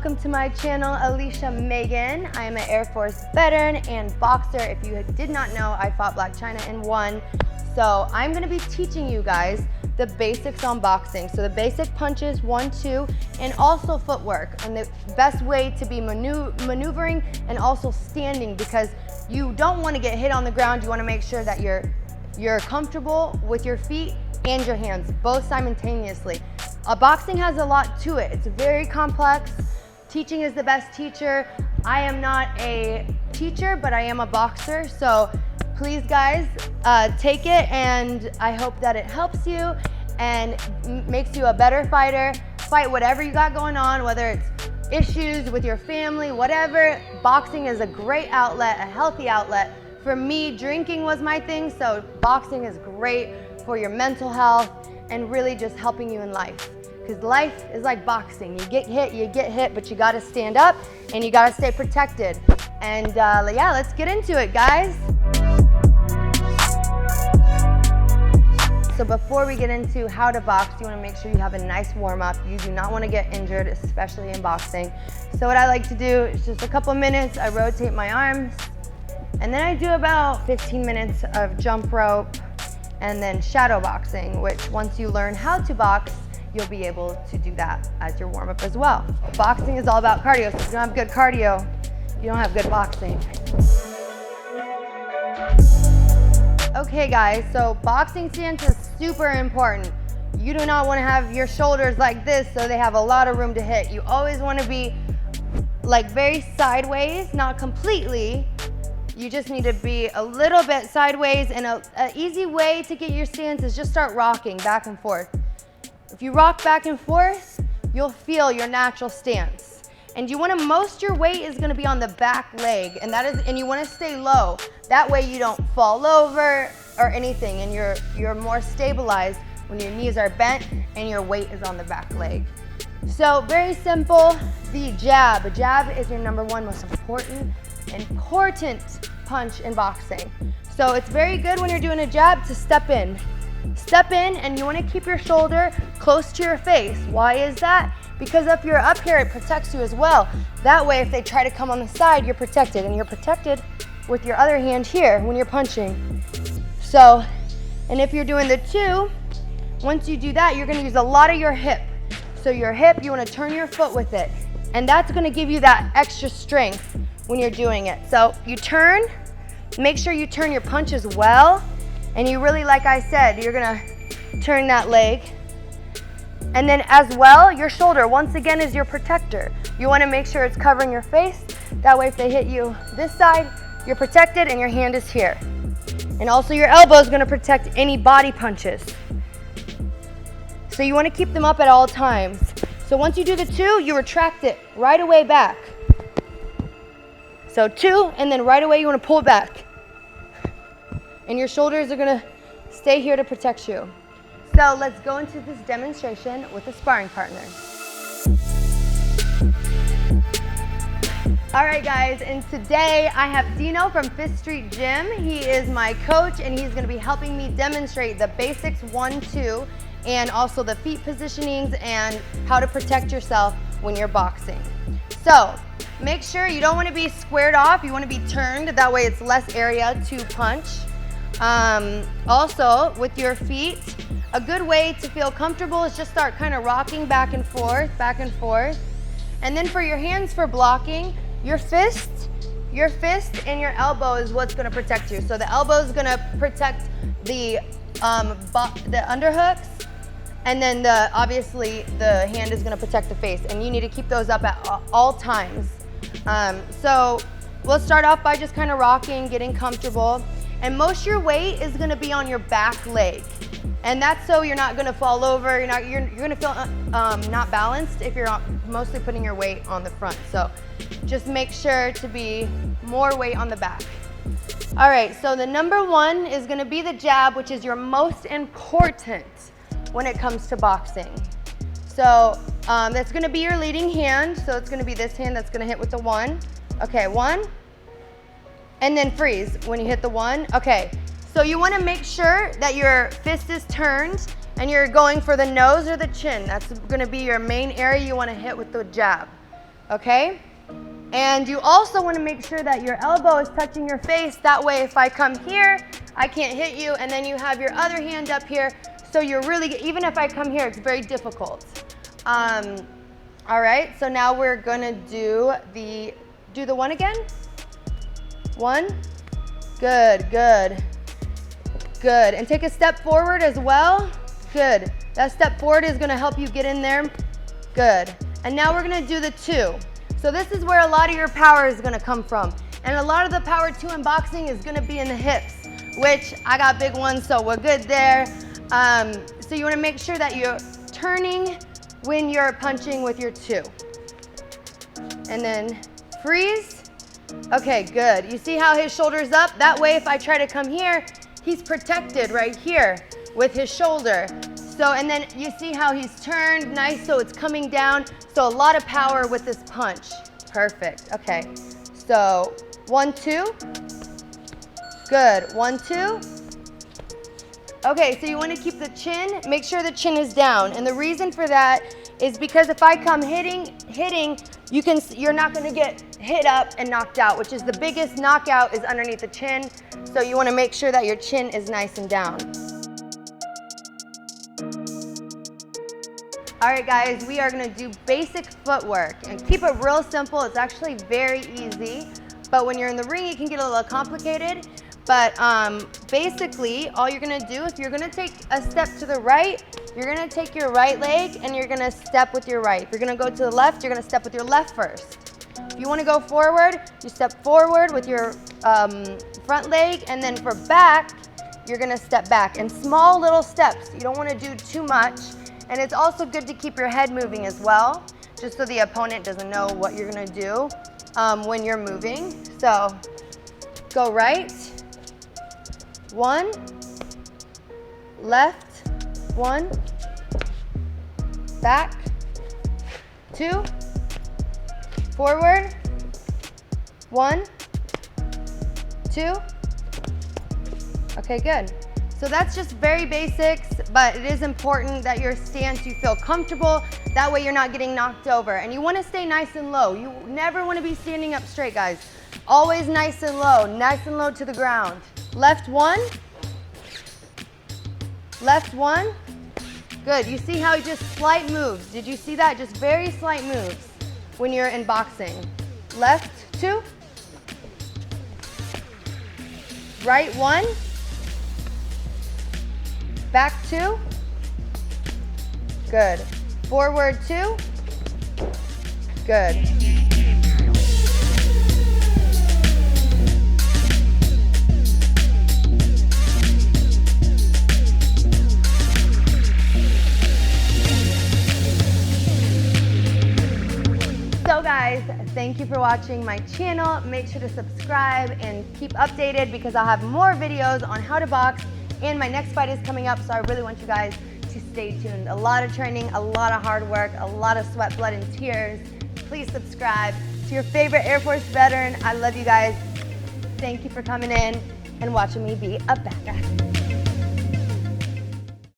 welcome to my channel, Alysia Magen. I am an Air Force veteran and boxer. If you did not know, I fought Black China and won. So I'm gonna be teaching you guys the basics on boxing. So the basic punches, 1, 2, and also footwork, and the best way to be maneuvering and also standing, because you don't wanna get hit on the ground. You wanna make sure that you're comfortable with your feet and your hands, both simultaneously. Boxing has a lot to it. It's very complex. Teaching is the best teacher. I am not a teacher, but I am a boxer. So please guys, take it, and I hope that it helps you and makes you a better fighter. Fight whatever you got going on, whether it's issues with your family, whatever. Boxing is a great outlet, a healthy outlet. For me, drinking was my thing, so boxing is great for your mental health and really just helping you in life. Because life is like boxing. You get hit, but you gotta stand up and you gotta stay protected. And yeah, let's get into it, guys. So before we get into how to box, you wanna make sure you have a nice warm up. You do not wanna get injured, especially in boxing. So what I like to do is just a couple minutes, I rotate my arms, and then I do about 15 minutes of jump rope, and then shadow boxing, which once you learn how to box, you'll be able to do that as your warm-up as well. Boxing is all about cardio, so if you don't have good cardio, you don't have good boxing. Okay guys, so boxing stance is super important. You do not want to have your shoulders like this so they have a lot of room to hit. You always want to be like very sideways, not completely. You just need to be a little bit sideways, and an easy way to get your stance is just start rocking back and forth. If you rock back and forth, you'll feel your natural stance. And most your weight is gonna be on the back leg, and you wanna stay low. That way you don't fall over or anything, and you're more stabilized when your knees are bent and your weight is on the back leg. So very simple, the jab. A jab is your #1 most important punch in boxing. So it's very good when you're doing a jab to step in. Step in, and you want to keep your shoulder close to your face. Why is that? Because if you're up here, it protects you as well. That way, if they try to come on the side, you're protected, and you're protected with your other hand here when you're punching. So, and if you're doing the 2, once you do that, you're going to use a lot of your hip. So your hip, you want to turn your foot with it, and that's going to give you that extra strength when you're doing it. So you turn, make sure you turn your punches well, and you really, like I said, you're gonna turn that leg. And then as well, your shoulder, once again, is your protector. You wanna make sure it's covering your face. That way if they hit you this side, you're protected and your hand is here. And also your elbow is gonna protect any body punches. So you wanna keep them up at all times. So once you do the 2, you retract it right away back. So 2, and then right away you want to pull it back. And your shoulders are going to stay here to protect you. So let's go into this demonstration with a sparring partner. All right guys, and today I have Dino from 5th Street Gym. He is my coach, and he's going to be helping me demonstrate the basics 1, 2, and also the feet positionings and how to protect yourself when you're boxing. So make sure you don't want to be squared off, you want to be turned, that way it's less area to punch. Also, with your feet, a good way to feel comfortable is just start kind of rocking back and forth, And then for your hands for blocking, your fist and your elbow is what's going to protect you. So the elbow is going to protect the underhooks, and then obviously the hand is going to protect the face, and you need to keep those up at all times. So we'll start off by just kind of rocking, getting comfortable, and most of your weight is going to be on your back leg, and that's so you're not going to fall over. You're going to feel not balanced if you're mostly putting your weight on the front. So just make sure to be more weight on the back. All right, so the #1 is going to be the jab, which is your most important when it comes to boxing. So that's going to be your leading hand. So it's going to be this hand that's going to hit with the 1. Okay, 1. And then freeze when you hit the 1. Okay, so you want to make sure that your fist is turned and you're going for the nose or the chin. That's going to be your main area you want to hit with the jab. okay? And you also want to make sure that your elbow is touching your face. That way, if I come here, I can't hit you, and then you have your other hand up here. So you're really, even if I come here, it's very difficult. All right, so now we're gonna do the one again. One, good, good, good. And take a step forward as well. Good. That step forward is gonna help you get in there. Good. And now we're gonna do the two. So this is where a lot of your power is gonna come from. And a lot of the power too in boxing is gonna be in the hips, which I got big ones, so we're good there. So you wanna make sure that you're turning when you're punching with your two. And then freeze. Okay, good. You see how his shoulder's up? That way, if I try to come here, he's protected right here with his shoulder. So, and then you see how he's turned, nice, so it's coming down. So a lot of power with this punch. Perfect, okay. So 1, 2. Good, 1, 2. Okay, so you want to keep the chin, make sure the chin is down. And the reason for that is because if I come hitting, you're not going to get hit up and knocked out, which is the biggest knockout is underneath the chin. So you want to make sure that your chin is nice and down. All right, guys, we are going to do basic footwork and keep it real simple. It's actually very easy, but when you're in the ring, it can get a little complicated. But basically, all you're gonna do, if you're gonna take a step to the right, you're gonna take your right leg and you're gonna step with your right. If you're gonna go to the left, you're gonna step with your left first. If you wanna go forward, you step forward with your front leg, and then for back, you're gonna step back. And small little steps, you don't wanna do too much. And it's also good to keep your head moving as well, just so the opponent doesn't know what you're gonna do when you're moving. So go right. 1, left, 1, back, 2, forward, 1, 2. Okay, good. So that's just very basics, but it is important that your stance, you feel comfortable. That way you're not getting knocked over. And you want to stay nice and low. You never want to be standing up straight, guys. Always nice and low to the ground. Left 1, left 1. Good. You see how he just slight moves. Did you see that? Just very slight moves when you're in boxing. Left 2, right 1, back 2. Good. Forward 2. Good. So guys, thank you for watching my channel. Make sure to subscribe and keep updated because I'll have more videos on how to box, and my next fight is coming up, so I really want you guys to stay tuned. A lot of training, a lot of hard work, a lot of sweat, blood, and tears. Please subscribe to your favorite Air Force veteran. I love you guys. Thank you for coming in and watching me be a badass.